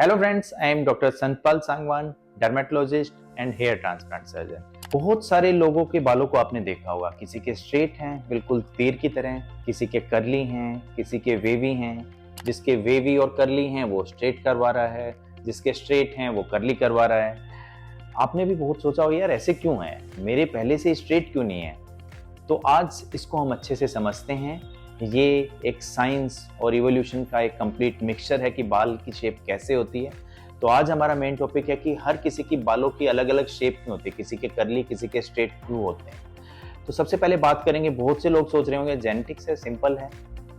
Hello friends, I am doctor Santpal Sangwan, dermatologist and hair transplant surgeon. बहुत सारे लोगों के बालों को आपने देखा होगा, किसी के स्ट्रेट हैं बिल्कुल तीर की तरह, किसी के कर्ली हैं, किसी के वेवी हैं। जिसके वेवी और कर्ली हैं वो स्ट्रेट करवा रहा है, जिसके स्ट्रेट हैं वो कर्ली करवा रहा है। आपने भी बहुत सोचा हो यार ऐसे क्यों है, मेरे पहले से स्ट्रेट क्यों नहीं है। तो आज इसको हम अच्छे से समझते हैं। ये एक साइंस और इवोल्यूशन का एक कंप्लीट मिक्सचर है कि बाल की शेप कैसे होती है। तो आज हमारा मेन टॉपिक है कि हर किसी की बालों की अलग अलग शेप क्यों होती है, किसी के कर्ली किसी के स्ट्रेट क्यों होते हैं। तो सबसे पहले बात करेंगे, बहुत से लोग सोच रहे होंगे जेनेटिक्स है, सिंपल है,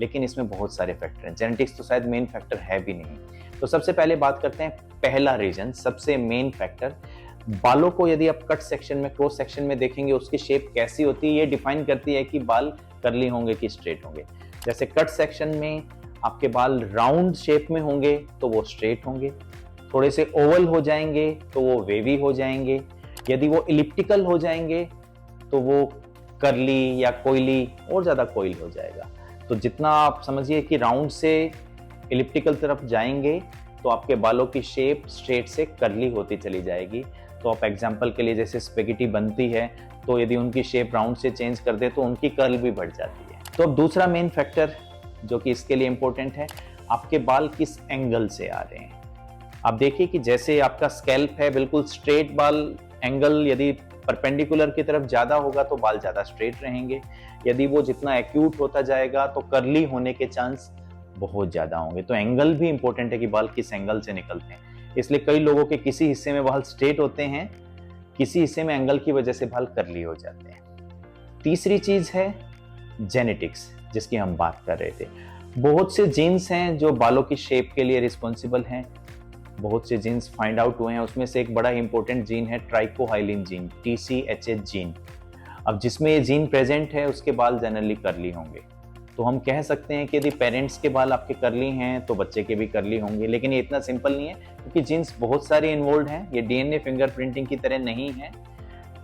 लेकिन इसमें बहुत सारे फैक्टर हैं। जेनेटिक्स तो शायद मेन फैक्टर है भी नहीं। तो सबसे पहले बात करते हैं पहला रीजन, सबसे मेन फैक्टर। बालों को यदि आप कट सेक्शन में, क्रॉस सेक्शन में देखेंगे, उसकी शेप कैसी होती है ये डिफाइन करती है कि बाल कर्ली होंगे कि स्ट्रेट होंगे। जैसे कट सेक्शन में आपके बाल राउंड शेप में होंगे तो वो स्ट्रेट होंगे, थोड़े से ओवल हो जाएंगे तो वो वेवी हो जाएंगे, यदि वो इलिप्टिकल हो जाएंगे तो वो कर्ली या कोयली और ज्यादा कोयल हो जाएगा। तो जितना आप समझिए कि राउंड से इलिप्टिकल तरफ जाएंगे तो आपके बालों की शेप स्ट्रेट से कर्ली होती चली जाएगी। तो आप एग्जांपल के लिए जैसे स्पेगेटी बनती है तो यदि उनकी शेप राउंड से चेंज कर दे तो उनकी कर्ल भी बढ़ जाती है। तो अब दूसरा मेन फैक्टर जो कि इसके लिए इंपॉर्टेंट है, आपके बाल किस एंगल से आ रहे हैं। आप देखिए कि जैसे आपका स्कैल्प है बिल्कुल स्ट्रेट बाल, एंगल यदि परपेंडिकुलर की तरफ ज्यादा होगा तो बाल ज्यादा स्ट्रेट रहेंगे, यदि वो जितना एक्यूट होता जाएगा तो कर्ली होने के चांस बहुत ज्यादा होंगे। तो एंगल भी इंपॉर्टेंट है कि बाल किस एंगल से निकलते हैं। इसलिए कई लोगों के किसी हिस्से में बाल स्ट्रेट होते हैं, किसी हिस्से में एंगल की वजह से बाल कर्ली हो जाते हैं। तीसरी चीज है जेनेटिक्स, जिसकी हम बात कर रहे थे। बहुत से जीन्स हैं जो बालों की शेप के लिए रिस्पॉन्सिबल हैं। बहुत से जीन्स फाइंड आउट हुए हैं, उसमें से एक बड़ा इंपॉर्टेंट जीन है ट्राइकोहाइलिन जीन, TCHH जीन। अब जिसमें ये जीन प्रेजेंट है उसके बाल जनरली कर्ली होंगे। तो हम कह सकते हैं कि यदि पेरेंट्स के बाल आपके कर्ली हैं तो बच्चे के भी कर्ली होंगे, लेकिन ये इतना सिंपल नहीं है क्योंकि जीन्स बहुत सारे इन्वॉल्व हैं। ये DNA फिंगरप्रिंटिंग की तरह नहीं है।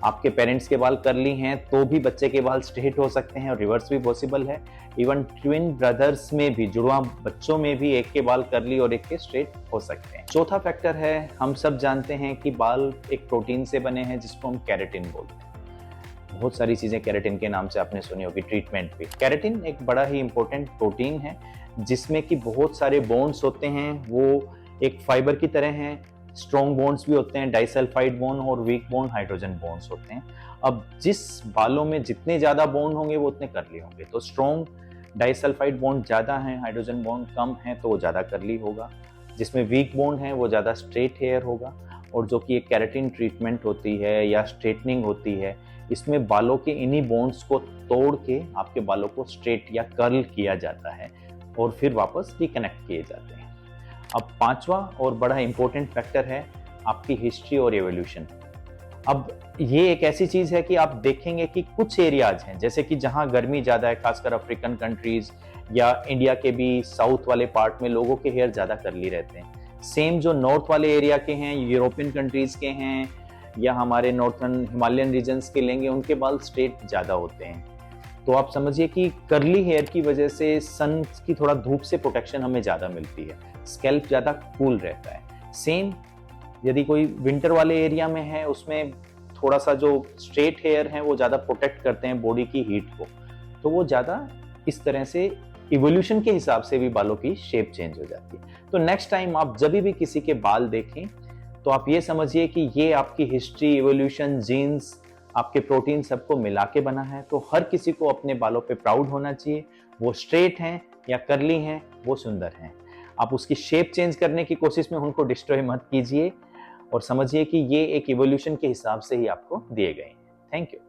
आपके पेरेंट्स के बाल कर्ली हैं तो भी बच्चे के बाल स्ट्रेट हो सकते हैं और रिवर्स भी पॉसिबल है। इवन ट्विन ब्रदर्स में भी, जुड़वा बच्चों में भी एक के बाल कर्ली और एक के स्ट्रेट हो सकते हैं। चौथा फैक्टर है, हम सब जानते हैं कि बाल एक प्रोटीन से बने हैं जिसको हम केराटिन बोलते हैं। बहुत सारी चीजें केराटिन के नाम से आपने सुनी होगी, ट्रीटमेंट भी। केराटिन एक बड़ा ही इंपॉर्टेंट प्रोटीन है जिसमें कि बहुत सारे बॉन्ड्स होते हैं, वो एक फाइबर की तरह हैं। स्ट्रॉन्ग बॉन्ड्स भी होते हैं, डाइसल्फाइड बॉन्ड, और वीक बॉन्ड हाइड्रोजन बॉन्ड्स होते हैं। अब जिस बालों में जितने ज्यादा बॉन्ड होंगे वो उतने कर्ली होंगे। तो स्ट्रॉन्ग डाइसल्फाइड बॉन्ड ज्यादा है, हाइड्रोजन बॉन्ड कम है तो वो ज्यादा कर्ली होगा। जिसमें वीक बॉन्ड है वो ज्यादा स्ट्रेट हेयर होगा। और जो कि एक केराटिन ट्रीटमेंट होती है या स्ट्रेटनिंग होती है, इसमें बालों के इन्हीं बॉन्ड्स को तोड़ के आपके बालों को स्ट्रेट या कर्ल किया जाता है और फिर वापस रिकनेक्ट किए जाते हैं। अब पांचवा और बड़ा इंपॉर्टेंट फैक्टर है आपकी हिस्ट्री और एवोल्यूशन। अब ये एक ऐसी चीज है कि आप देखेंगे कि कुछ एरियाज हैं जैसे कि जहां गर्मी ज्यादा है, खासकर अफ्रीकन कंट्रीज या इंडिया के भी साउथ वाले पार्ट में लोगों के हेयर ज्यादा कर्ली रहते हैं। सेम जो नॉर्थ वाले एरिया के हैं, यूरोपियन कंट्रीज के हैं या हमारे नॉर्थर्न हिमालयन रीजन्स के लेंगे, उनके बाल स्ट्रेट ज्यादा होते हैं। तो आप समझिए कि कर्ली हेयर की वजह से सन की थोड़ा धूप से प्रोटेक्शन हमें ज्यादा मिलती है, स्कैल्प ज्यादा कूल रहता है। सेम यदि कोई विंटर वाले एरिया में है, उसमें थोड़ा सा जो स्ट्रेट हेयर है वो ज्यादा प्रोटेक्ट करते हैं बॉडी की हीट को, तो वो ज्यादा इस तरह से इवोल्यूशन के हिसाब से भी बालों की शेप चेंज हो जाती है। तो नेक्स्ट टाइम आप जब भी किसी के बाल देखें तो आप ये समझिए कि ये आपकी हिस्ट्री, इवोल्यूशन, जीन्स, आपके प्रोटीन सबको मिला के बना है। तो हर किसी को अपने बालों पे प्राउड होना चाहिए, वो स्ट्रेट हैं या कर्ली हैं, वो सुंदर हैं। आप उसकी शेप चेंज करने की कोशिश में उनको डिस्ट्रॉय मत कीजिए और समझिए कि ये एक इवोल्यूशन के हिसाब से ही आपको दिए गए हैं। Thank you.